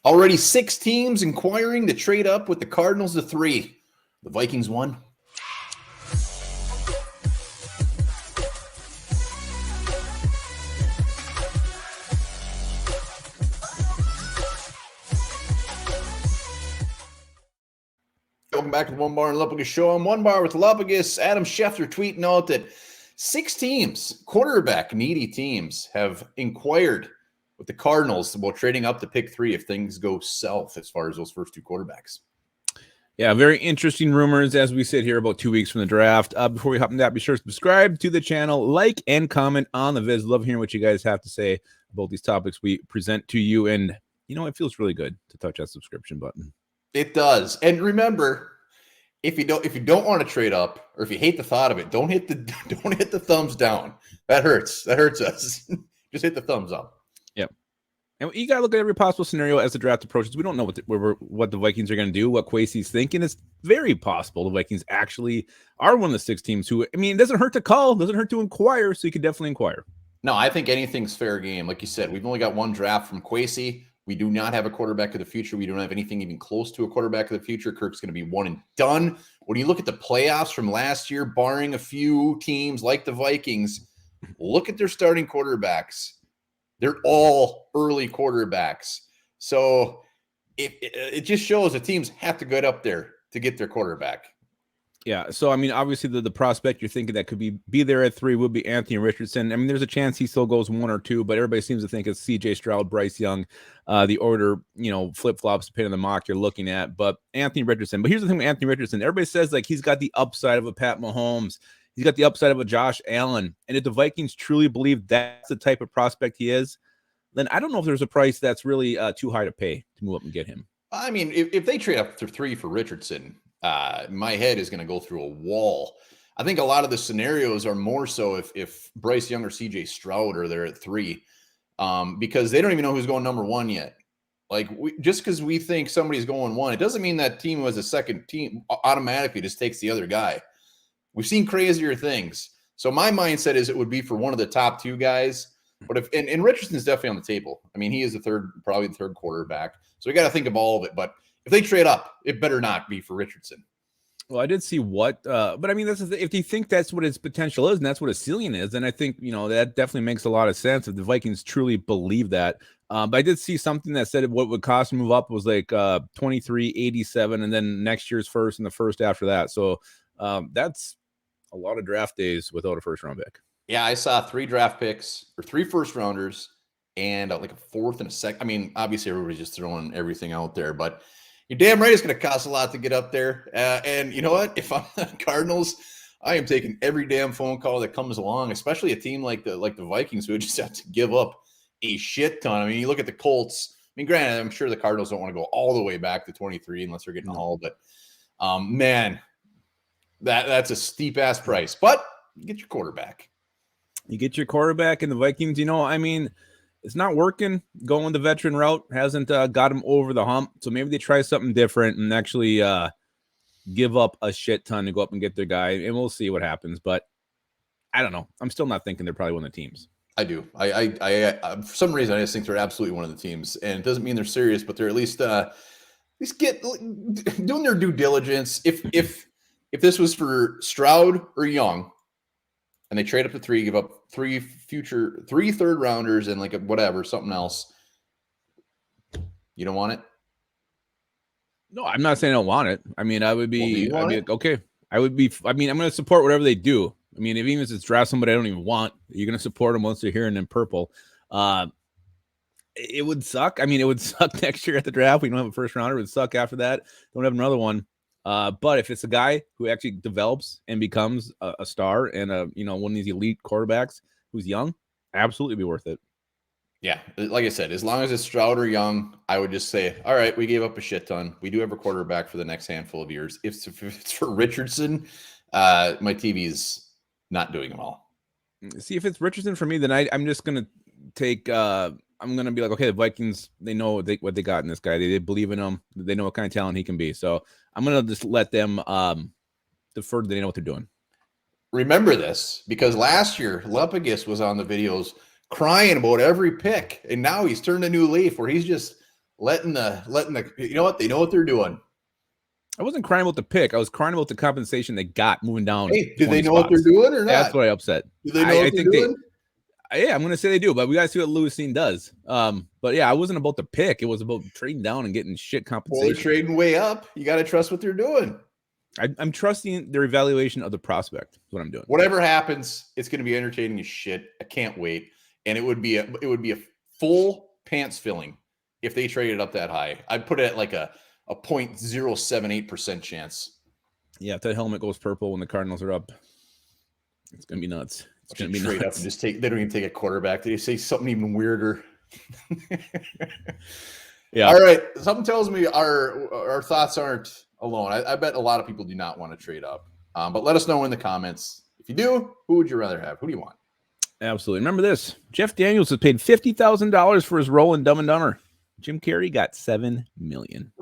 Already 6 teams inquiring to trade up with the Cardinals to 3. The Vikings won. Welcome back to the Onebar and Lupagus show. I'm Onebar with Lupagus. Adam Schefter tweeting out that 6 teams, quarterback needy teams, have inquired with the Cardinals about trading up to pick 3 if things go south as far as those first 2 quarterbacks. Yeah, very interesting rumors as we sit here about 2 weeks from the draft. Before we hop into that, be sure to subscribe to the channel, like and comment on the vids. Love hearing what you guys have to say about these topics we present to you. And, you know, it feels really good to touch that subscription button. It does. And remember, if you don't want to trade up, or if you hate the thought of it, don't hit the thumbs down. That hurts. That hurts us. Just hit the thumbs up. Yep. And you got to look at every possible scenario as the draft approaches. We don't know what the Vikings are going to do, what Kwesi's thinking. It's very possible the Vikings actually are one of the 6 teams who, I mean, it doesn't hurt to call, doesn't hurt to inquire, so you can definitely inquire. No, I think anything's fair game. Like you said, we've only got 1 draft from Kwesi. We do not have a quarterback of the future. We don't have anything even close to a quarterback of the future. Kirk's going to be one and done. When you look at the playoffs from last year, barring a few teams like the Vikings, look at their starting quarterbacks. They're all early quarterbacks. So it just shows that teams have to get up there to get their quarterback. Yeah, so, I mean, obviously the prospect you're thinking that could be there at 3 would be Anthony Richardson. I mean, there's a chance he still goes 1 or 2, but everybody seems to think it's C.J. Stroud, Bryce Young, the order, you know, flip-flops depending on the mock you're looking at. But Anthony Richardson. But here's the thing with Anthony Richardson. Everybody says, like, he's got the upside of a Pat Mahomes. He's got the upside of a Josh Allen. And if the Vikings truly believe that's the type of prospect he is, then I don't know if there's a price that's really too high to pay to move up and get him. I mean, if they trade up to 3 for Richardson, my head is going to go through a wall. I think a lot of the scenarios are more so if Bryce Young or CJ Stroud are there at 3, because they don't even know who's going number 1 yet. Like, just because we think somebody's going 1, it doesn't mean that team was a second team automatically just takes the other guy. We've seen crazier things. So my mindset is it would be for one of the top 2 guys. But if and Richardson's definitely on the table. I mean, he is probably the third quarterback. So we got to think of all of it. But if they trade up, it better not be for Richardson. Well, I did see but I mean, if you think that's what his potential is and that's what his ceiling is, then I think, you know, that definitely makes a lot of sense if the Vikings truly believe that. But I did see something that said what would cost to move up was like 23.87, and then next year's first and the first after that. So that's a lot of draft days without a first round pick. Yeah, I saw 3 draft picks or 3 first rounders and like a 4th and a second. I mean, obviously everybody's just throwing everything out there, but you're damn right it's going to cost a lot to get up there. And you know what? If I'm the Cardinals, I am taking every damn phone call that comes along, especially a team like the Vikings who just have to give up a shit ton. I mean, you look at the Colts. I mean, granted, I'm sure the Cardinals don't want to go all the way back to 23 unless they're getting hauled, but man, that's a steep ass price. But you get your quarterback. You get your quarterback, and the Vikings, you know, I mean, it's not working. Going the veteran route hasn't got him over the hump. So maybe they try something different and actually give up a shit ton to go up and get their guy, and we'll see what happens. But I don't know. I'm still not thinking they're probably one of the teams. I do. I for some reason, I just think they're absolutely one of the teams, and it doesn't mean they're doing their due diligence. If this was for Stroud or Young, and they trade up to 3, give up 3 third rounders and like something else. You don't want it? No, I'm not saying I don't want it. I mean, I would be, well, okay. I'm going to support whatever they do. I mean, even if it's draft somebody I don't even want, you're going to support them once they're here and in purple. It would suck. I mean, it would suck next year at the draft. We don't have a first rounder. It would suck after that. Don't have another one. But if it's a guy who actually develops and becomes a star and one of these elite quarterbacks who's young, absolutely be worth it. Yeah, like I said, as long as it's Stroud or Young, I would just say, all right, we gave up a shit ton. We do have a quarterback for the next handful of years. If it's for Richardson, my TV's not doing them all. See, if it's Richardson for me, then I'm just going to take I'm going to be like, okay, the Vikings, they know what they got in this guy. They believe in him. They know what kind of talent he can be. So I'm going to just let them defer. They know what they're doing. Remember this, because last year, Lupagus was on the videos crying about every pick, and now he's turned a new leaf where he's just letting the you know what, they know what they're doing. I wasn't crying about the pick. I was crying about the compensation they got moving down. Hey, do they know what they're doing or not? That's what I upset. Do they know what they're doing? Yeah, I'm gonna say they do, but we gotta see what Lewisine does. But yeah, I wasn't about the pick. It was about trading down and getting shit compensation. Well, they're trading way up. You got to trust what they're doing. I'm trusting their evaluation of the prospect. Is what I'm doing. Whatever happens, it's going to be entertaining as shit. I can't wait, and it would be a full pants filling if they traded up that high. I'd put it at like a 0.078% chance. Yeah, if that helmet goes purple when the Cardinals are up, it's gonna be nuts. It's gonna be trade nuts. Up and just take. They don't even take a quarterback. They say something even weirder. Yeah. All right. Something tells me our thoughts aren't alone. I bet a lot of people do not want to trade up. But let us know in the comments. If you do, who would you rather have? Who do you want? Absolutely. Remember this. Jeff Daniels was paid $50,000 for his role in Dumb and Dumber. Jim Carrey got $7 million.